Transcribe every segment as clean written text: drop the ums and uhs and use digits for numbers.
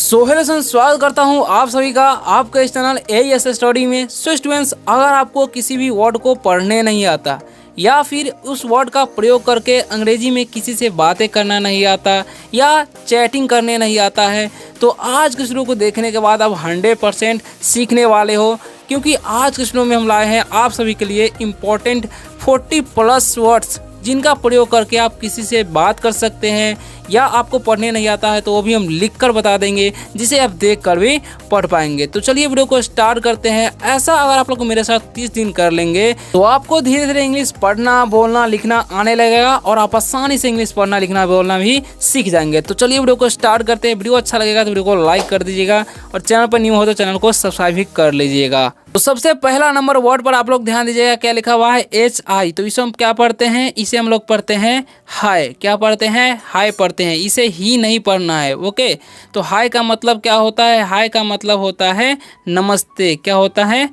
Hello friends, स्वागत करता हूं आप सभी का आपका इस चैनल एएस स्टडी में। सो स्टूडेंट्स, अगर आपको किसी भी वर्ड को पढ़ने नहीं आता या फिर उस वर्ड का प्रयोग करके अंग्रेजी में किसी से बातें करना नहीं आता या चैटिंग करने नहीं आता है, तो आज के वीडियो को देखने के बाद आप 100% सीखने वाले हो, क्योंकि आज के वीडियो में हम लाए हैं आप सभी के लिए इम्पोर्टेंट 40+ वर्ड्स जिनका प्रयोग करके आप किसी से बात कर सकते हैं, या आपको पढ़ने नहीं आता है तो वो भी हम लिख कर बता देंगे, जिसे आप देख कर भी पढ़ पाएंगे। तो चलिए वीडियो को स्टार्ट करते हैं। ऐसा अगर आप लोग मेरे साथ 30 दिन कर लेंगे तो आपको धीरे धीरे इंग्लिश पढ़ना, बोलना, लिखना आने लगेगा और आप आसानी से इंग्लिश पढ़ना, लिखना, बोलना भी सीख जाएंगे। तो चलिए वीडियो को स्टार्ट करते हैं। वीडियो अच्छा लगेगा तो वीडियो को लाइक कर दीजिएगा और चैनल पर न्यू हो तो चैनल को सब्सक्राइब भी कर लीजिएगा। तो सबसे पहला नंबर वर्ड पर आप लोग ध्यान दीजिएगा, क्या लिखा हुआ है HI। तो इसे हम क्या पढ़ते हैं? इसे हम लोग पढ़ते हैं हाय। क्या पढ़ते हैं? हाय पढ़ते हैं। इसे ही नहीं पढ़ना है, ओके। तो हाय का मतलब क्या होता है? हाय का मतलब होता है नमस्ते। क्या होता है?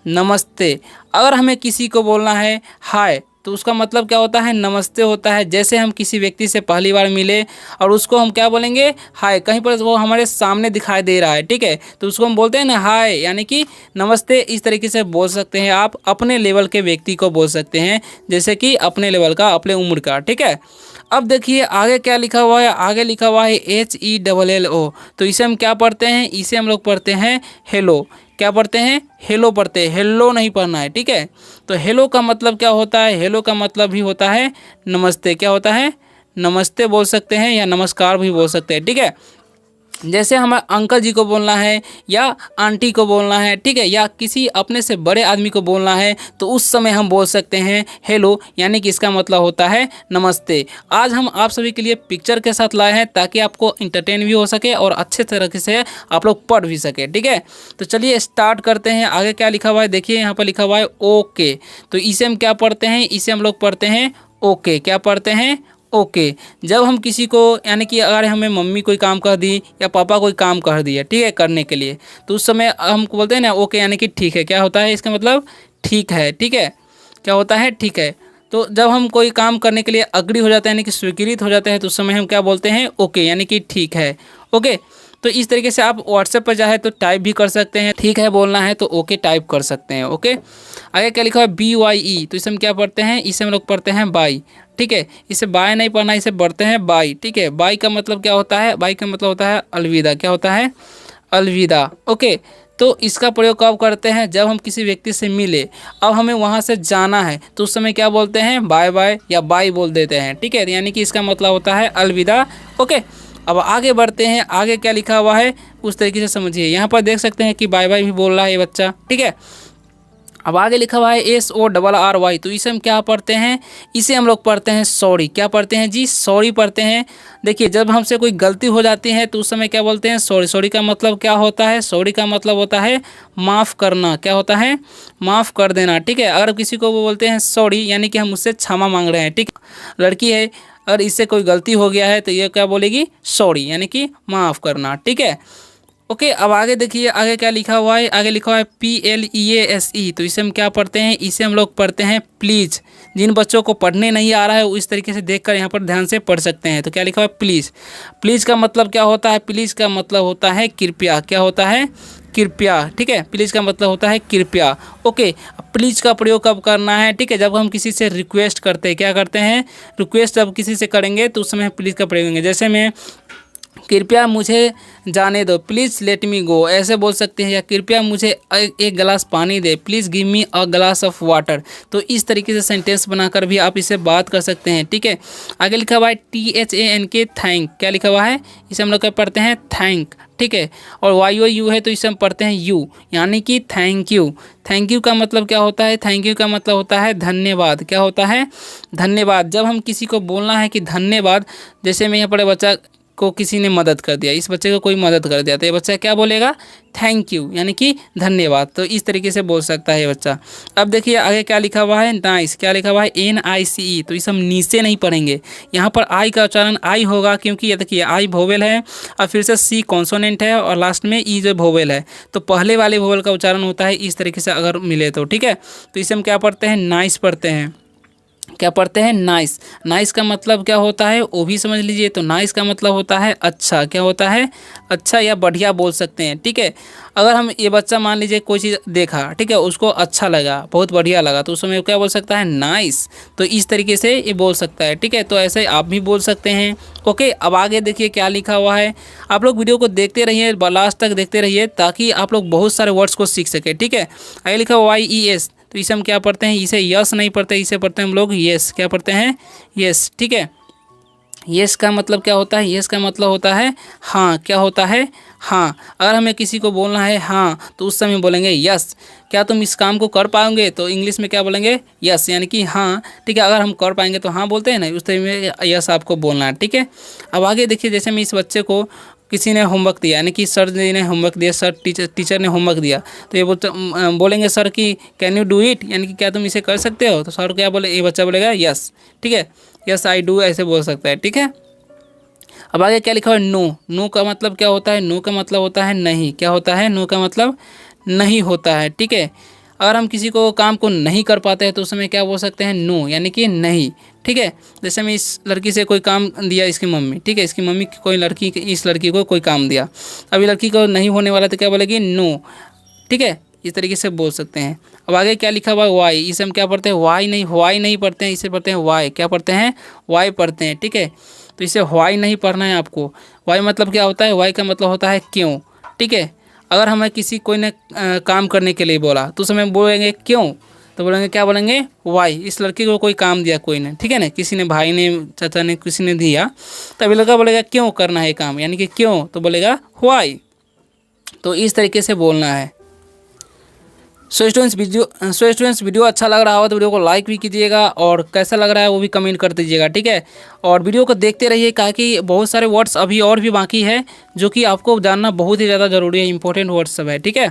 नमस्ते। अगर हमें किसी को बोलना है हाय तो उसका मतलब क्या होता है? नमस्ते होता है। जैसे हम किसी व्यक्ति से पहली बार मिले और उसको हम क्या बोलेंगे? हाय। कहीं पर वो हमारे सामने दिखाई दे रहा है, ठीक है, तो उसको हम बोलते हैं ना हाय, यानी कि नमस्ते। इस तरीके से बोल सकते हैं आप अपने लेवल के व्यक्ति को बोल सकते हैं, जैसे कि अपने लेवल का, अपने उम्र का, ठीक है। अब देखिए आगे क्या लिखा हुआ है। आगे लिखा हुआ है HELLO। तो इसे हम क्या पढ़ते हैं? इसे हम लोग पढ़ते हैं हेलो। क्या पढ़ते हैं? हेलो पढ़ते हैं, हेलो नहीं पढ़ना है, ठीक है। तो हेलो का मतलब क्या होता है? हेलो का मतलब भी होता है नमस्ते। क्या होता है? नमस्ते बोल सकते हैं या नमस्कार भी बोल सकते हैं, ठीक है। जैसे हमें अंकल जी को बोलना है या आंटी को बोलना है, ठीक है, या किसी अपने से बड़े आदमी को बोलना है तो उस समय हम बोल सकते हैं हेलो, यानी कि इसका मतलब होता है नमस्ते। आज हम आप सभी के लिए पिक्चर के साथ लाए हैं ताकि आपको इंटरटेन भी हो सके और अच्छे तरीके से आप लोग पढ़ भी सके, ठीक है। तो चलिए स्टार्ट करते हैं। आगे क्या लिखा हुआ है देखिए, यहाँ पर लिखा हुआ है ओके। तो इसे हम क्या पढ़ते हैं? इसे हम लोग पढ़ते हैं ओके। क्या पढ़ते हैं? ओके। जब हम किसी को, यानी कि अगर हमें मम्मी कोई काम कर दी या पापा कोई काम कर दिया, ठीक है, करने के लिए, तो उस समय हम बोलते हैं ना ओके, यानी कि ठीक है। क्या होता है? इसका मतलब ठीक है, ठीक है। क्या होता है? ठीक है। तो जब हम कोई काम करने के लिए अग्री हो जाते हैं, यानी कि स्वीकृत हो जाते हैं, तो उस समय हम क्या बोलते हैं? ओके, यानी कि ठीक है, ओके। तो इस तरीके से आप व्हाट्सएप पर चाहे तो टाइप भी कर सकते हैं, ठीक है बोलना है तो ओके टाइप कर सकते हैं, ओके। आगे क्या लिखा है? BYE। तो इसे हम क्या पढ़ते हैं? इसे हम लोग पढ़ते हैं बाई, ठीक है। इसे बाय नहीं पढ़ना, इसे पढ़ते हैं बाई, ठीक है। बाई का मतलब क्या होता है? बाई का मतलब होता है अलविदा। क्या होता है? अलविदा, ओके। तो इसका प्रयोग कब करते हैं? जब हम किसी व्यक्ति से मिले, अब हमें वहाँ से जाना है, तो उस समय क्या बोलते हैं? बाय बाय या बाय बोल देते हैं, ठीक है। यानी कि इसका मतलब होता है अलविदा, ओके। अब आगे बढ़ते हैं। आगे क्या लिखा हुआ है उस तरीके से समझिए। यहाँ पर देख सकते हैं कि बाय बाय भी बोल रहा है ये बच्चा, ठीक है। अब आगे लिखा हुआ है SORRY। तो इसे हम क्या पढ़ते हैं? इसे हम लोग पढ़ते हैं सॉरी। क्या पढ़ते हैं जी? सॉरी पढ़ते हैं। देखिए जब हमसे कोई गलती हो जाती है तो उस समय क्या बोलते हैं? सॉरी। सॉरी का मतलब क्या होता है? सॉरी का मतलब होता है माफ़ करना। क्या होता है? माफ़ कर देना, ठीक है। अगर किसी को वो बोलते हैं सॉरी, यानी कि हम उससे क्षमा मांग रहे हैं, ठीक। लड़की है, अगर इससे कोई गलती हो गया है तो ये क्या बोलेगी? सॉरी, यानी कि माफ़ करना, ठीक है, ओके। अब आगे देखिए, आगे क्या लिखा हुआ है? आगे लिखा हुआ है PLEASE। तो इसे हम क्या पढ़ते हैं? इसे हम लोग पढ़ते हैं प्लीज़। जिन बच्चों को पढ़ने नहीं आ रहा है वो इस तरीके से देखकर यहाँ पर ध्यान से पढ़ सकते हैं। तो क्या लिखा हुआ है? प्लीज़। प्लीज़ का मतलब क्या होता है? प्लीज़ का मतलब होता है कृपया। क्या होता है? कृपया, ठीक है। प्लीज़ का मतलब होता है कृपया, ओके। प्लीज़ का प्रयोग कब करना है? ठीक है, जब हम किसी से रिक्वेस्ट करते हैं। क्या करते हैं? रिक्वेस्ट जब किसी से करेंगे तो उस समय प्लीज़ का प्रयोग करेंगे। जैसे मैं कृपया मुझे जाने दो, प्लीज़ लेट मी गो, ऐसे बोल सकते हैं। या कृपया मुझे एक गिलास पानी दे, please give me a glass of water. तो इस तरीके से सेंटेंस बनाकर भी आप इसे बात कर सकते हैं, ठीक है। आगे लिखा हुआ है THANK, थैंक। क्या लिखा हुआ है? इसे हम लोग क्या पढ़ते हैं? थैंक, ठीक है। और YOU है तो इसे हम पढ़ते हैं यू, यानी कि थैंक यू। थैंक यू का मतलब क्या होता है? थैंक यू का मतलब होता है धन्यवाद। क्या होता है? धन्यवाद। जब हम किसी को बोलना है कि धन्यवाद, जैसे मैं यहाँ पर बच्चा को किसी ने मदद कर दिया, इस बच्चे को कोई मदद कर दिया, तो ये बच्चा क्या बोलेगा? थैंक यू, यानी कि धन्यवाद। तो इस तरीके से बोल सकता है ये बच्चा। अब देखिए आगे क्या लिखा हुआ है? नाइस। क्या लिखा हुआ है? NICE। तो इसे हम नीचे नहीं पढ़ेंगे। यहाँ पर आई का उच्चारण आई होगा, क्योंकि ये देखिए आई वोवेल है और फिर से सी कॉन्सोनेंट है और लास्ट में ई जो वोवेल है, तो पहले वाले वोवेल का उच्चारण होता है इस तरीके से अगर मिले तो, ठीक है। तो इसे हम क्या पढ़ते हैं? नाइस पढ़ते हैं। क्या पढ़ते हैं नाइस। नाइस का मतलब क्या होता है वो भी समझ लीजिए। तो नाइस का मतलब होता है अच्छा, क्या होता है अच्छा या बढ़िया बोल सकते हैं, ठीक है। अगर हम ये बच्चा मान लीजिए कोई चीज़ देखा, ठीक है, उसको अच्छा लगा, बहुत बढ़िया लगा, तो उस समय क्या बोल सकता है नाइस। तो इस तरीके से ये बोल सकता है, ठीक है। तो ऐसे आप भी बोल सकते हैं। ओके, अब आगे देखिए क्या लिखा हुआ है। आप लोग वीडियो को देखते रहिए, लास्ट तक देखते रहिए ताकि आप लोग बहुत सारे वर्ड्स को सीख सके, ठीक है। आगे लिखा YES, तो इसे हम क्या पढ़ते हैं, इसे यस नहीं पढ़ते, इसे पढ़ते हैं हम लोग यस। क्या पढ़ते हैं यस, ठीक है। यस का मतलब क्या होता है, यस का मतलब होता है हाँ। क्या होता है हाँ। अगर हमें किसी को बोलना है हाँ तो उस समय बोलेंगे यस। क्या तुम इस काम को कर पाओगे, तो इंग्लिश में क्या बोलेंगे यस, यानी कि हाँ, ठीक है। अगर हम कर पाएंगे तो हाँ बोलते हैं ना, उस तरीके में यस आपको बोलना है, ठीक है। अब आगे देखिए, जैसे मैं इस बच्चे को किसी ने होमवर्क दिया, यानी कि सर जी ने होमवर्क दिया, सर टीचर ने होमवर्क दिया, तो ये बोलेंगे सर कि कैन यू डू इट, यानी कि क्या तुम इसे कर सकते हो। तो सर क्या बोले, ये बच्चा बोलेगा यस, ठीक है, यस आई डू, ऐसे बोल सकता है, ठीक है। अब आगे क्या लिखा हुआ है नो। नो का मतलब क्या होता है, नो का मतलब होता है नहीं। क्या होता है, नो का मतलब नहीं होता है, ठीक है। अगर हम किसी को काम को नहीं कर पाते हैं तो उस समय क्या बोल सकते हैं नो, यानी कि नहीं, ठीक है। जैसे मैं इस लड़की से कोई काम दिया, इसकी मम्मी, ठीक है, इसकी मम्मी कोई लड़की, इस लड़की को कोई काम दिया, अभी लड़की को नहीं होने वाला तो क्या बोलेगी नो, ठीक है। इस तरीके से बोल सकते हैं। अब आगे क्या लिखा हुआ है वाई, इसे हम क्या पढ़ते हैं वाई नहीं पढ़ते हैं, इसे पढ़ते हैं वाई। क्या पढ़ते हैं वाई पढ़ते हैं, ठीक है। तो इसे वाई नहीं पढ़ना है आपको। वाई मतलब क्या होता है, वाई का मतलब होता है क्यों, ठीक है। अगर हमें किसी कोई ने काम करने के लिए बोला तो उस समय बोलेंगे क्यों, तो बोलेंगे क्या बोलेंगे वाई। इस लड़की को कोई काम दिया कोई ने, ठीक है ना, किसी ने, भाई ने, चाचा ने, किसी ने दिया, तभी लड़का बोलेगा क्यों करना है काम, यानी कि क्यों, तो बोलेगा वाई। तो इस तरीके से बोलना है। सो स्टूडेंट्स वीडियो अच्छा लग रहा हो तो वीडियो को लाइक भी कीजिएगा, और कैसा लग रहा है वो भी कमेंट कर दीजिएगा, ठीक है। और वीडियो को देखते रहिए, कि बहुत सारे वर्ड्स अभी और भी बाकी है जो कि आपको जानना बहुत ही ज़्यादा ज़रूरी है, इंपॉर्टेंट वर्ड्स सब है, ठीक है।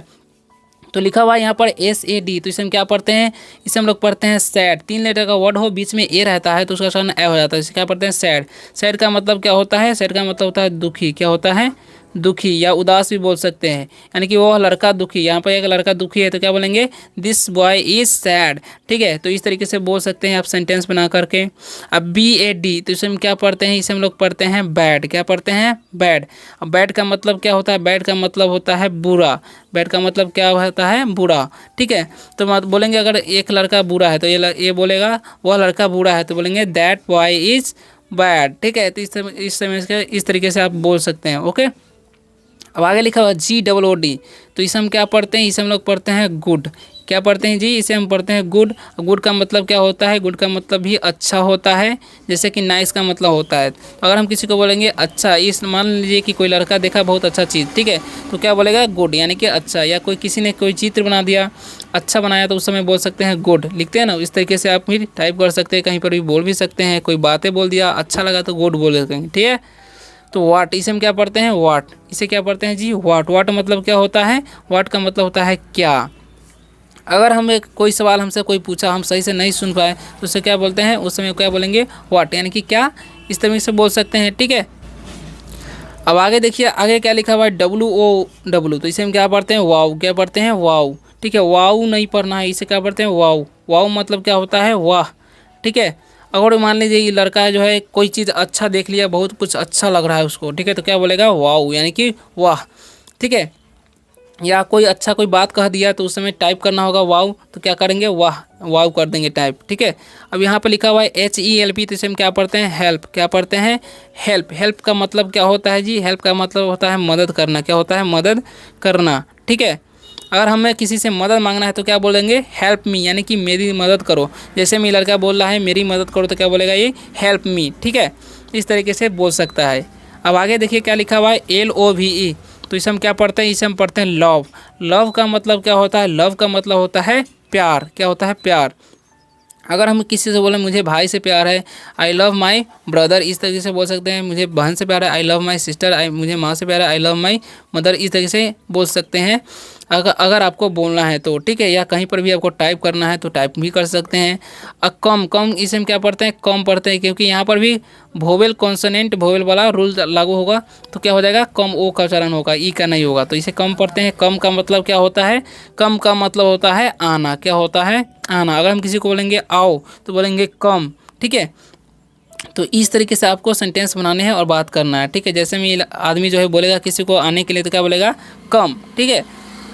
तो लिखा हुआ है यहाँ पर SAD, तो इसे हम क्या पढ़ते हैं, इसे हम लोग पढ़ते हैं सैड। 3 लेटर का वर्ड हो, बीच में ए रहता है तो उसका सामने ए हो जाता है, इसे क्या पढ़ते हैं सैड। सैड का मतलब क्या होता है, सैड का मतलब होता है दुखी। क्या होता है दुखी, या उदास भी बोल सकते हैं, यानी कि वो लड़का दुखी। यहाँ पर एक लड़का दुखी है तो क्या बोलेंगे दिस बॉय इज सैड, ठीक है। तो इस तरीके से बोल सकते हैं आप सेंटेंस बना करके। अब BAD, तो इसे हम क्या पढ़ते हैं, इसे हम लोग पढ़ते हैं बैड। क्या पढ़ते हैं बैड। अब बैड का मतलब क्या होता है, बैड का मतलब होता है बुरा। बैड का मतलब क्या होता है बुरा, ठीक है। तो मत बोलेंगे अगर एक लड़का बुरा है तो ये बोलेगा वह लड़का बुरा है, तो बोलेंगे दैट बॉय इज बैड, ठीक है। तो इस तरीके से आप बोल सकते हैं, ओके। अब आगे लिखा हुआ GOOD, तो इसे हम क्या पढ़ते हैं, इसे हम लोग पढ़ते हैं गुड। क्या पढ़ते हैं जी, इसे हम पढ़ते हैं गुड। गुड का मतलब क्या होता है, गुड का मतलब भी अच्छा होता है, जैसे कि नाइस का मतलब होता है। तो अगर हम किसी को बोलेंगे अच्छा, इस मान लीजिए कि कोई लड़का देखा बहुत अच्छा चीज़, ठीक है, तो क्या बोलेगा गुड, यानी कि अच्छा। या कोई किसी ने कोई चित्र बना दिया, अच्छा बनाया, तो उस समय बोल सकते हैं गुड, लिखते हैं ना। इस तरीके से आप भी टाइप कर सकते हैं, कहीं पर भी बोल भी सकते हैं। कोई बातें बोल दिया, अच्छा लगा तो गुड बोल सकेंगे, ठीक है। तो वाट, इसे हम क्या पढ़ते हैं वाट, इसे क्या पढ़ते हैं जी वाट। वाट मतलब क्या होता है, वाट का मतलब होता है क्या। अगर हमें कोई सवाल हमसे कोई पूछा, हम सही से नहीं सुन पाए, तो उसे क्या बोलते हैं, उस समय क्या बोलेंगे वाट, यानी कि क्या, इस तरह से बोल सकते हैं, ठीक है। अब आगे देखिए, आगे क्या लिखा हुआ है WOW, तो इसे हम क्या पढ़ते हैं वाव। क्या पढ़ते हैं वाव, ठीक है। वाव नहीं पढ़ना है, इसे क्या पढ़ते हैं वाव। वाव मतलब क्या होता है वाह, ठीक है। अगर मान लीजिए ये लड़का जो है कोई चीज़ अच्छा देख लिया, बहुत कुछ अच्छा लग रहा है उसको, ठीक है, तो क्या बोलेगा वाव, यानी कि वाह, ठीक है। या कोई अच्छा कोई बात कह दिया तो उस समय टाइप करना होगा वाव, तो क्या करेंगे वाह, वाव कर देंगे टाइप, ठीक है। अब यहाँ पर लिखा हुआ है HELP, तो इसे हम क्या पढ़ते हैं हेल्प। क्या पढ़ते हैं हेल्प। हेल्प का मतलब क्या होता है जी, हेल्प का मतलब होता है मदद करना। क्या होता है मदद करना, ठीक है। अगर हमें किसी से मदद मांगना है तो क्या बोलेंगे हेल्प मी, यानी कि मेरी मदद करो। जैसे मैं लड़का बोल रहा है मेरी मदद करो, तो क्या बोलेगा ये हेल्प मी, ठीक है। इस तरीके से बोल सकता है। अब आगे देखिए क्या लिखा हुआ है LOVE, तो इसे हम क्या पढ़ते हैं, इसे हम पढ़ते हैं लव। लव का मतलब क्या होता है, लव का मतलब होता है प्यार। क्या होता है प्यार। अगर हम किसी से बोले मुझे भाई से प्यार है, आई लव माई ब्रदर, इस तरीके से बोल सकते हैं। मुझे बहन से प्यार है, आई लव माई सिस्टर, मुझे माँ से प्यार है, आई लव माई मदर, इस तरीके से बोल सकते हैं। अगर अगर आपको बोलना है तो, ठीक है, या कहीं पर भी आपको टाइप करना है तो टाइप भी कर सकते हैं। कम कम इसे हम क्या पढ़ते हैं, कम पढ़ते हैं, क्योंकि यहाँ पर भी वोवेल कॉन्सोनेंट वोवेल वाला रूल लागू होगा, तो क्या हो जाएगा, कम ओ का उच्चारण होगा, ई का नहीं होगा, तो इसे कम पढ़ते हैं। कम का मतलब क्या होता है, कम का मतलब होता है आना, क्या होता है, आना। अगर हम किसी को बोलेंगे आओ तो बोलेंगे कम, ठीक है। तो इस तरीके से आपको सेंटेंस बनाने हैं और बात करना है, ठीक है। जैसे में आदमी जो है बोलेगा किसी को आने के लिए तो क्या बोलेगा, कम, ठीक है।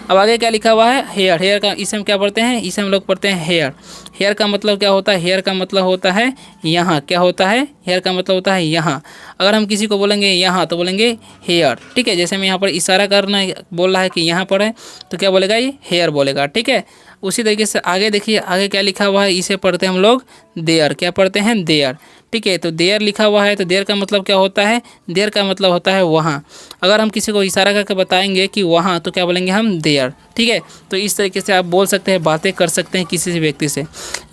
अब आगे क्या लिखा हुआ है, हेयर। हेयर का इसे हम क्या पढ़ते हैं, इसे हम लोग पढ़ते हैं हेयर। हेयर का मतलब क्या होता है, हेयर का मतलब होता है यहाँ, क्या होता है, हेयर का मतलब होता है यहाँ। अगर हम किसी को बोलेंगे यहाँ तो बोलेंगे हेयर, ठीक है। जैसे मैं यहाँ पर इशारा करना बोल रहा है कि यहाँ पर है तो क्या बोलेगा, ये हेयर बोलेगा, ठीक है। उसी तरीके से आगे देखिए, आगे क्या लिखा हुआ है, इसे पढ़ते हैं हम लोग देयर। क्या पढ़ते हैं, देयर, ठीक है। तो देयर लिखा हुआ है तो देयर का मतलब क्या होता है, देयर का मतलब होता है वहाँ। अगर हम किसी को इशारा करके बताएंगे कि वहाँ तो क्या बोलेंगे हम, देयर, ठीक है। तो इस तरीके से आप बोल सकते हैं, बातें कर सकते हैं किसी से व्यक्ति से।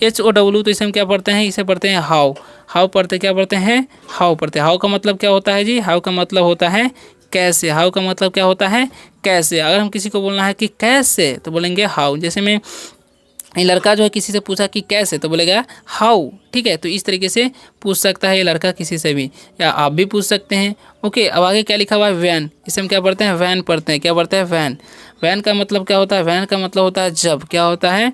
HOW तो इसे हम क्या पढ़ते हैं, इसे पढ़ते हैं हाउ। हाउ पढ़ते क्या पढ़ते हैं, हाउ पढ़ते हैं। हाउ का मतलब क्या होता है जी, हाउ का मतलब होता है कैसे। हाउ का मतलब क्या होता है, कैसे। अगर हम किसी को बोलना है कि कैसे तो बोलेंगे हाउ। जैसे में ये लड़का जो है किसी से पूछा कि कैसे तो बोलेगा हाउ, ठीक है। तो इस तरीके से पूछ सकता है ये लड़का किसी से भी, या आप भी पूछ सकते हैं। ओके, अब आगे क्या लिखा हुआ है, वैन। इसे हम क्या पढ़ते हैं, वैन पढ़ते हैं। क्या पढ़ते हैं, वैन। वैन का मतलब क्या होता है, वैन का मतलब होता है जब, क्या होता है,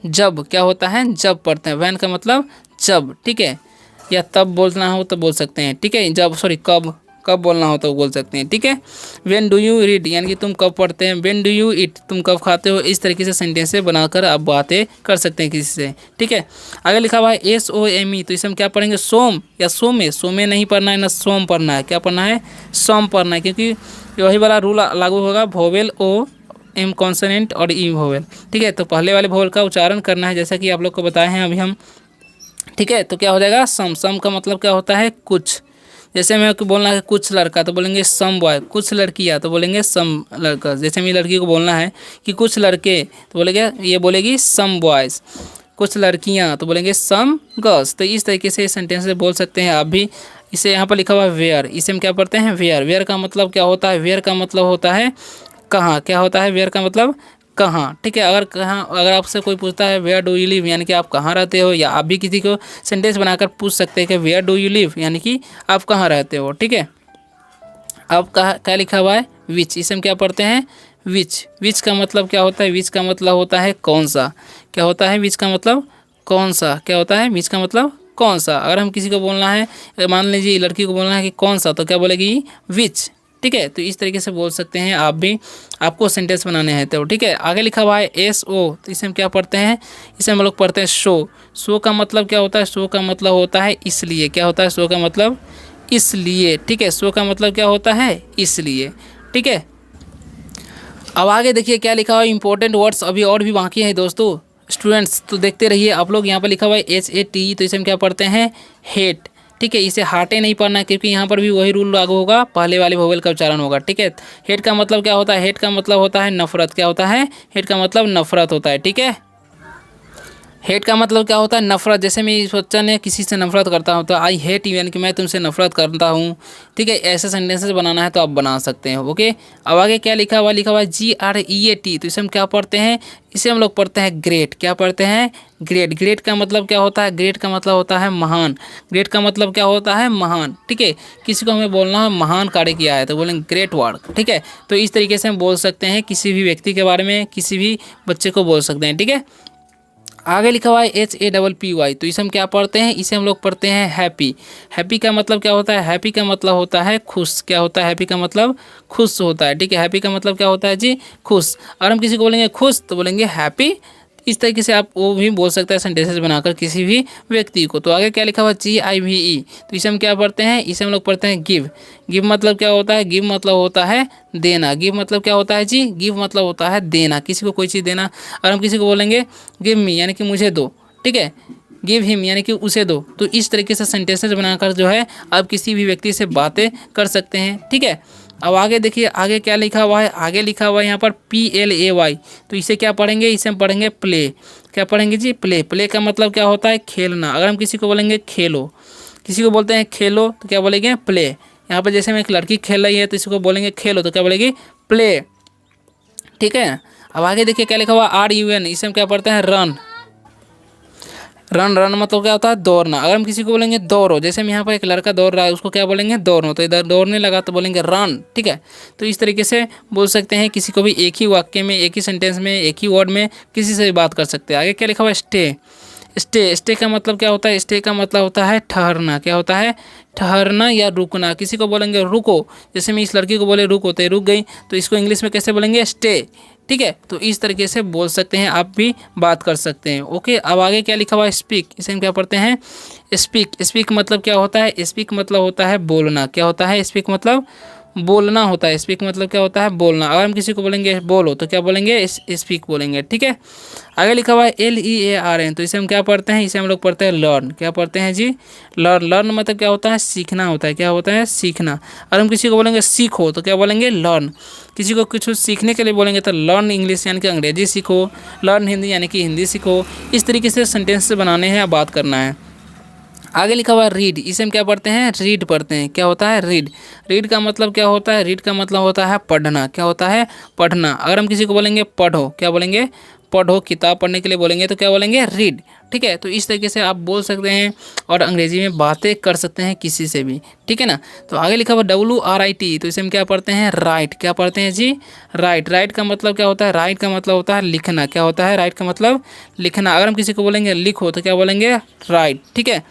जब, क्या होता है, जब पढ़ते हैं। वैन का मतलब जब, ठीक है, या तब बोलना हो तो बोल सकते हैं, ठीक है। जब, सॉरी, कब, कब बोलना हो तो बोल सकते हैं, ठीक है। व्हेन डू यू रीड, यानी कि तुम कब पढ़ते हैं। व्हेन डू यू ईट, तुम कब खाते हो। इस तरीके से सेंटेंस बनाकर आप बातें कर सकते हैं किसी से, ठीक है। आगे लिखा हुआ है SOME, तो इसे हम क्या पढ़ेंगे, सोम या सोमे। सोमे नहीं पढ़ना है ना सोम पढ़ना है, क्या पढ़ना है, सोम पढ़ना है, क्योंकि वही वाला रूल लागू होगा, वोवेल ओ एम कॉन्सोनेंट और ई वोवेल, ठीक है। तो पहले वाले वोवेल का उच्चारण करना है, जैसा कि आप लोग को बताए हैं अभी हम, ठीक है। तो क्या हो जाएगा, सम। सम का मतलब क्या होता है, कुछ। जैसे मैं को बोलना है कुछ लड़का तो बोलेंगे सम बॉय, कुछ लड़कियाँ तो बोलेंगे सम लड़का। जैसे मेरी लड़की को बोलना है कि कुछ लड़के तो बोलेंगे, ये बोलेगी सम बॉयज़। कुछ लड़कियाँ तो बोलेंगे सम गर्ल्स। तो इस तरीके से सेंटेंस से बोल सकते हैं आप भी। इसे यहाँ पर लिखा हुआ है वेयर, इसे हम क्या पढ़ते हैं, वेयर। वेयर का मतलब क्या होता है, वेयर का मतलब होता है कहाँ, क्या होता है, वेयर का मतलब कहाँ, ठीक है। अगर कहाँ, अगर आपसे कोई पूछता है वेयर डू यू लिव, यानी कि आप कहाँ रहते हो, या आप भी किसी को सेंटेंस बनाकर पूछ सकते हैं कि वेयर डू यू लिव, यानी कि आप कहाँ रहते हो, ठीक है। अब कहाँ क्या लिखा हुआ है, विच। इसे हम क्या पढ़ते हैं, विच। विच का मतलब क्या होता है, विच का मतलब होता है कौन सा, क्या होता है, विच का मतलब कौन सा, क्या होता है, विच का मतलब कौन सा। अगर हम किसी को बोलना है, मान लीजिए लड़की को बोलना है कि कौन सा, तो क्या बोलेगी, विच, ठीक है। तो इस तरीके से बोल सकते हैं आप भी, आपको सेंटेंस बनाने हैं तो, ठीक है। आगे लिखा हुआ है SO, तो इसे हम क्या पढ़ते हैं, इसे हम लोग पढ़ते हैं शो। शो का मतलब क्या होता है, शो का मतलब होता है इसलिए, क्या होता है, शो का मतलब इसलिए, ठीक है। शो का मतलब क्या होता है, इसलिए, ठीक है। अब आगे देखिए क्या लिखा हुआ है, इंपॉर्टेंट वर्ड्स अभी और भी बाकी हैं दोस्तों, स्टूडेंट्स, तो देखते रहिए आप लोग। यहाँ पर लिखा हुआ है HAT, तो इसे हम क्या पढ़ते हैं, हेट, ठीक है। इसे हाटे नहीं पढ़ना है, क्योंकि यहाँ पर भी वही रूल लागू होगा, पहले वाले वोवेल का उच्चारण होगा, ठीक है। हेट का मतलब क्या होता है, हेट का मतलब होता है नफरत, क्या होता है, हेट का मतलब नफरत होता है, ठीक है। हेट का मतलब क्या होता है, नफरत। जैसे मैं इस बच्चा ने किसी से नफरत करता हूँ तो आई हेट यू, यानी कि मैं तुमसे नफरत करता हूँ, ठीक है। ऐसे सेंटेंसेस बनाना है तो आप बना सकते हैं, ओके। अब आगे क्या लिखा हुआ, लिखा हुआ है GREAT, तो इसे हम क्या पढ़ते हैं, इसे हम लोग पढ़ते हैं ग्रेट, क्या पढ़ते हैं, ग्रेट। ग्रेट का मतलब क्या होता है, ग्रेट का मतलब होता है महान। ग्रेट का मतलब क्या होता है, महान, ठीक है। किसी को हमें बोलना है महान कार्य किया है तो बोलेंगे ग्रेट वर्क, ठीक है। तो इस तरीके से हम बोल सकते हैं किसी भी व्यक्ति के बारे में, किसी भी बच्चे को बोल सकते हैं, ठीक है। आगे लिखा हुआ है HAPPY, तो इसे हम क्या पढ़ते हैं, इसे हम लोग पढ़ते हैं हैप्पी। हैप्पी का मतलब क्या होता है, हैप्पी का मतलब होता है खुश, क्या होता है, हैप्पी का मतलब खुश होता है, ठीक है। हैप्पी का मतलब क्या होता है जी, खुश। और हम किसी को बोलेंगे खुश तो बोलेंगे हैप्पी। इस तरीके से आप वो भी बोल सकते हैं सेंटेंसेस बनाकर किसी भी व्यक्ति को। तो आगे क्या लिखा हुआ है GIVE, तो इसे हम क्या पढ़ते हैं, इसे हम लोग पढ़ते हैं गिव। गिव मतलब क्या होता है, गिव मतलब होता है देना। गिव मतलब क्या होता है जी, गिव मतलब होता है देना, किसी को कोई चीज़ देना। और हम किसी को बोलेंगे गिव मी, यानी कि मुझे दो, ठीक है। गिव हिम यानी कि उसे दो। तो इस तरीके से सेंटेंसेस बनाकर जो है आप किसी भी व्यक्ति से बातें कर सकते हैं, ठीक है। अब आगे देखिए, आगे क्या लिखा हुआ है, आगे लिखा हुआ है यहाँ पर PLAY, तो इसे क्या पढ़ेंगे, इसे हम पढ़ेंगे प्ले। क्या पढ़ेंगे जी, प्ले। प्ले का मतलब क्या होता है, खेलना। अगर हम किसी को बोलेंगे खेलो, किसी को बोलते हैं खेलो तो क्या बोलेंगे, प्ले। यहाँ पर जैसे में एक लड़की खेल रही है तो इसको बोलेंगे खेलो तो क्या बोलेगी, प्ले, ठीक है। अब आगे देखिए क्या लिखा हुआ RUN, इसे हम क्या पढ़ते हैं रन। रन रन मतलब क्या होता है दौड़ना। अगर हम किसी को बोलेंगे दौड़ो, जैसे हम यहाँ पर एक लड़का दौड़ रहा है उसको क्या बोलेंगे दौड़ो, तो इधर दौड़ने लगा तो बोलेंगे रन। ठीक है, तो इस तरीके से बोल सकते हैं किसी को भी एक ही वाक्य में, एक ही सेंटेंस में, एक ही वर्ड में किसी से भी बात कर सकते हैं। आगे क्या लिखा हुआ स्टे। स्टे का मतलब क्या होता है, स्टे का मतलब होता है ठहरना। क्या होता है, ठहरना या रुकना। किसी को बोलेंगे रुको, जैसे मैं इस लड़की को बोले रुको तो रुक गई, तो इसको इंग्लिश में कैसे बोलेंगे स्टे। ठीक है, तो इस तरीके से बोल सकते हैं, आप भी बात कर सकते हैं। ओके, अब आगे क्या लिखा हुआ है स्पीक, इसे हम क्या पढ़ते हैं स्पीक। स्पीक मतलब क्या होता है, स्पीक मतलब होता है बोलना। क्या होता है, स्पीक मतलब बोलना होता है। स्पीक मतलब क्या होता है बोलना। अगर हम किसी को बोलेंगे बोलो तो क्या बोलेंगे स्पीक बोलेंगे। ठीक है, आगे लिखा हुआ है LEARN, तो इसे हम क्या पढ़ते हैं, इसे हम लोग पढ़ते हैं लर्न। क्या पढ़ते हैं जी, लर्न। लर्न मतलब क्या होता है, सीखना होता है। क्या होता है, सीखना। अगर हम किसी को बोलेंगे सीखो तो क्या बोलेंगे लर्न। किसी को कुछ सीखने के लिए बोलेंगे तो लर्न इंग्लिश यानी कि अंग्रेजी सीखो, लर्न हिंदी यानी कि हिंदी सीखो। इस तरीके से सेंटेंस बनाने हैं या बात करना है। आगे लिखा हुआ है रीड, इसे हम क्या पढ़ते हैं रीड पढ़ते हैं। क्या होता है रीड। रीड का मतलब क्या होता है, रीड का मतलब होता है पढ़ना। क्या होता है, पढ़ना। अगर हम किसी को बोलेंगे पढ़ो, क्या बोलेंगे पढ़ो, किताब पढ़ने के लिए बोलेंगे तो क्या बोलेंगे रीड। ठीक है, तो इस तरीके से आप बोल सकते हैं और अंग्रेजी में बातें कर सकते हैं किसी से भी। ठीक है ना, तो आगे लिखा हुआ WRIT, तो इसे हम क्या पढ़ते हैं राइट। क्या पढ़ते हैं जी, राइट। राइट का मतलब क्या होता है, राइट का मतलब होता है लिखना। क्या होता है, राइट का मतलब लिखना। अगर हम किसी को बोलेंगे लिखो तो क्या बोलेंगे राइट। ठीक है,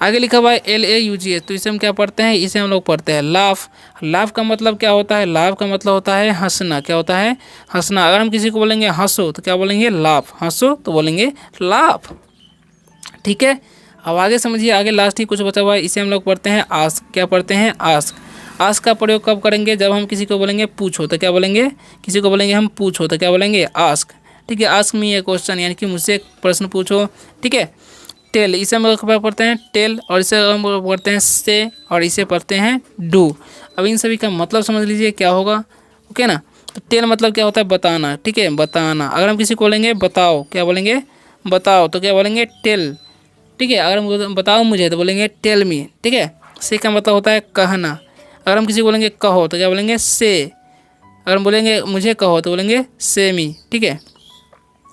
आगे लिखा हुआ है LAUGH, तो इसे हम क्या पढ़ते हैं, इसे हम लोग पढ़ते हैं लाफ। लाफ का मतलब क्या होता है, लाफ का मतलब होता है हंसना। क्या होता है, हंसना। अगर हम किसी को बोलेंगे हंसो तो क्या बोलेंगे लाफ, हंसो तो बोलेंगे लाफ। ठीक है, अब आगे समझिए, आगे लास्ट ही कुछ बचा हुआ है, इसे हम लोग पढ़ते हैं आस्क। क्या पढ़ते हैं आस्क। आस्क का प्रयोग कब करेंगे, जब हम किसी को बोलेंगे पूछो तो क्या बोलेंगे, किसी को बोलेंगे हम पूछो तो क्या बोलेंगे आस्क। ठीक है, आस्क मी ए क्वेश्चन यानी कि मुझसे एक प्रश्न पूछो। ठीक है, टेल, इसे हम लोग पढ़ते हैं टेल, और इसे हम लोग पढ़ते हैं से, और इसे पढ़ते हैं डू। अब इन सभी का मतलब समझ लीजिए क्या होगा। ओके ना, तो टेल मतलब क्या होता है बताना। ठीक है, बताना। अगर हम किसी को बोलेंगे बताओ, क्या बोलेंगे बताओ तो क्या बोलेंगे टेल। ठीक है, अगर हम बताओ मुझे तो बोलेंगे टेल मी। ठीक है, से का मतलब होता है कहना। अगर हम किसी को बोलेंगे कहो तो क्या बोलेंगे से। अगर हम बोलेंगे मुझे कहो तो बोलेंगे से मी। ठीक है,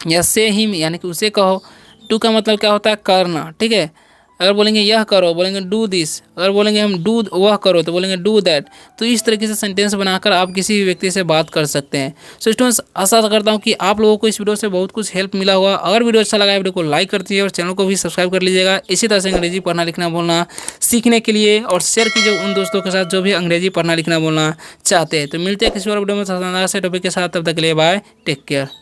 या से हिम यानी कि उसे कहो। डू का मतलब क्या होता है करना। ठीक है, अगर बोलेंगे यह करो बोलेंगे डू दिस। अगर बोलेंगे हम डू वह करो तो बोलेंगे डू दैट। तो इस तरीके से सेंटेंस बनाकर आप किसी भी व्यक्ति से बात कर सकते हैं। सो स्टूडेंट्स, आशा करता हूँ कि आप लोगों को इस वीडियो से बहुत कुछ हेल्प मिला होगा। अगर वीडियो अच्छा लगा वीडियो को लाइक कर दीजिए और चैनल को भी सब्सक्राइब कर लीजिएगा। इसी तरह से अंग्रेजी पढ़ना लिखना बोलना सीखने के लिए, और शेयर कीजिए उन दोस्तों के साथ जो भी अंग्रेजी पढ़ना लिखना बोलना चाहते हैं। तो मिलते हैं किसी और वीडियो में शानदार से टॉपिक के साथ, तब तक के लिए बाय, टेक केयर।